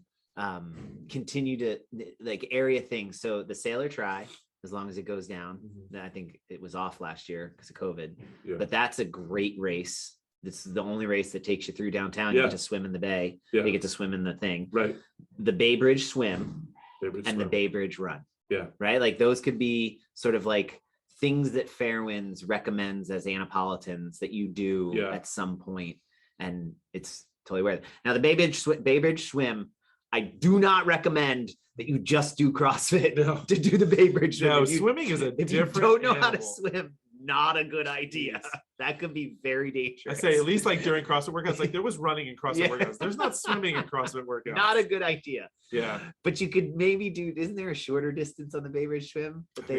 continue to like area things. So the Sailor Try, as long as it goes down, I think it was off last year because of COVID, but that's a great race. This is the only race that takes you through downtown. You get to swim in the bay. You get to swim in the thing. Right. The Bay Bridge swim and the Bay Bridge run. Yeah. Right. Like those could be sort of like things that Fairwinds recommends as Annapolitans that you do at some point, and it's totally worth it. Now the Bay Bridge swim, I do not recommend that you just do CrossFit to do the Bay Bridge swim. No, swimming is if you don't know how to swim, not a good idea. That could be very dangerous. I say at least like during CrossFit workouts, like there was running in CrossFit workouts. There's not swimming in CrossFit workouts. Not a good idea. Yeah. But you could maybe do, isn't there a shorter distance on the Bay Bridge swim that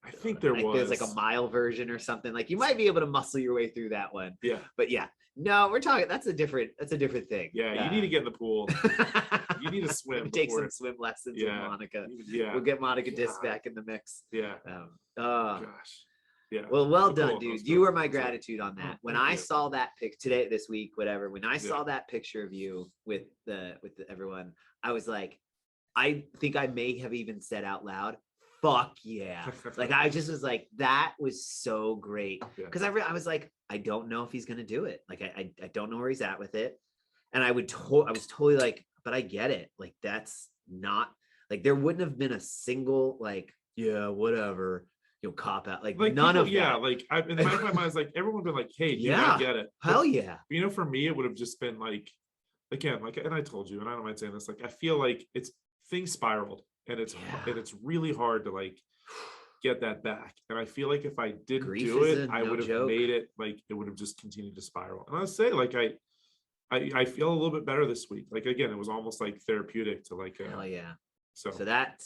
I think there was. There's like a mile version or something. Like you might be able to muscle your way through that one. Yeah. But yeah, no, we're talking. That's a different thing. Yeah, you need to get in the pool. You need to swim. Take some swim lessons with Monica. Yeah. We'll get Monica Dis back in the mix. Yeah. Gosh. Yeah. Well done, dude. You were my gratitude on that. When I saw that pic today, this week, whatever. When I saw that picture of you with everyone, I was like, I think I may have even said out loud, fuck yeah. Like I just was like, that was so great. Because I was like, I don't know if he's gonna do it. Like I don't know where he's at with it. And I was totally like, but I get it. Like that's not like there wouldn't have been a single like, yeah, whatever, cop out. Like none people, of that. Yeah, like in the back of my mind is like everyone would be like, hey, I get it. Hell yeah. But, for me, it would have just been like, again, like, and I told you, and I don't mind saying this, like I feel like things spiraled. And it's really hard to like get that back. And I feel like if I didn't do it, I would have made it like it would have just continued to spiral. And I'll say like I feel a little bit better this week. Like again, it was almost like therapeutic to like hell yeah. So that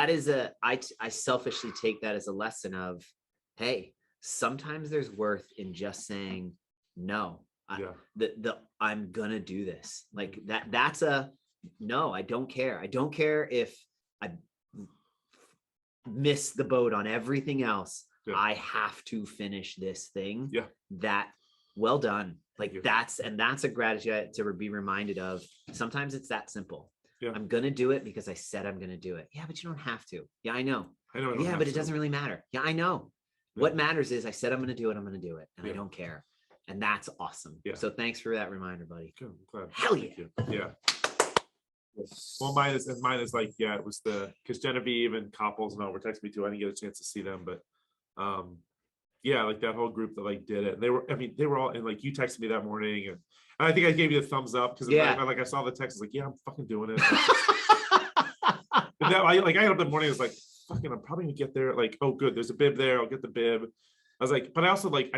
is I selfishly take that as a lesson of, hey, sometimes there's worth in just saying no. I'm gonna do this. Like that's a no, I don't care. I don't care if I miss the boat on everything else. I have to finish this thing. That well done. Like that's a gratitude to be reminded of. Sometimes it's that simple. I'm gonna do it because I said I'm gonna do it. Yeah, but you don't have to. Yeah, I know. Yeah, but it doesn't really matter. Yeah, I know. What matters is I said I'm gonna do it. I'm gonna do it, and I don't care. And that's awesome. So thanks for that reminder, buddy. Good. I'm glad. Hell yeah. Yeah. Well, mine is like, it was because Genevieve and Copples and all were texting me too. I didn't get a chance to see them, but like that whole group that like did it. And they were all, and like you texted me that morning, and I think I gave you the thumbs up because I saw the text, I was like, yeah, I'm fucking doing it. And then I got up in the morning, I was like, fucking, I'm probably gonna get there. Like, oh good, there's a bib there, I'll get the bib. I was like, but I also like,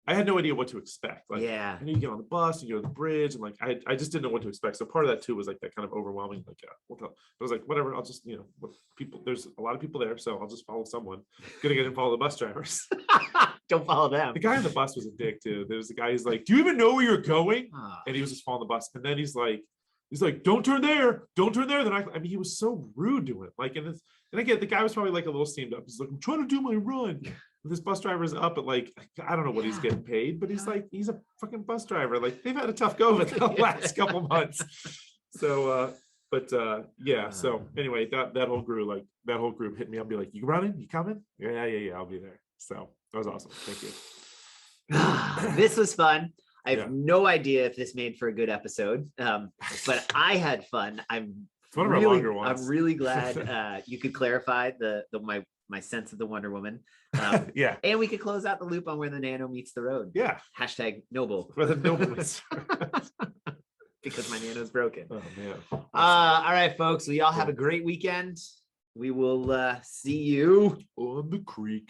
I had no idea what to expect. Like, I knew you get on the bus, you go to the bridge, and like, I just didn't know what to expect. So part of that too was like that kind of overwhelming. Like, I was like, whatever. I'll just, there's a lot of people there, so I'll just follow someone. Gonna get and follow the bus drivers. Don't follow them. The guy on the bus was a dick too. There was a guy who's like, "Do you even know where you're going?" And he was just following the bus. And then he's like, "Don't turn there, don't turn there." Then he was so rude to him. Like, and again, the guy was probably like a little steamed up. He's like, "I'm trying to do my run." This bus driver's up at like, I don't know what he's getting paid, but he's like, he's a fucking bus driver. Like they've had a tough go of it the last couple months. So, so anyway, that whole group hit me up, be like, "You running? You coming?" Yeah, I'll be there. So that was awesome. Thank you. This was fun. I have no idea if this made for a good episode, but I had fun. It's one of our longer ones. I'm really glad you could clarify my sense of the Wonder Woman. And we could close out the loop on where the Nano meets the road. Yeah. #noble. Where the noble is. because my Nano's broken. Oh man. All right, folks. We all have a great weekend. We will see you On the creek.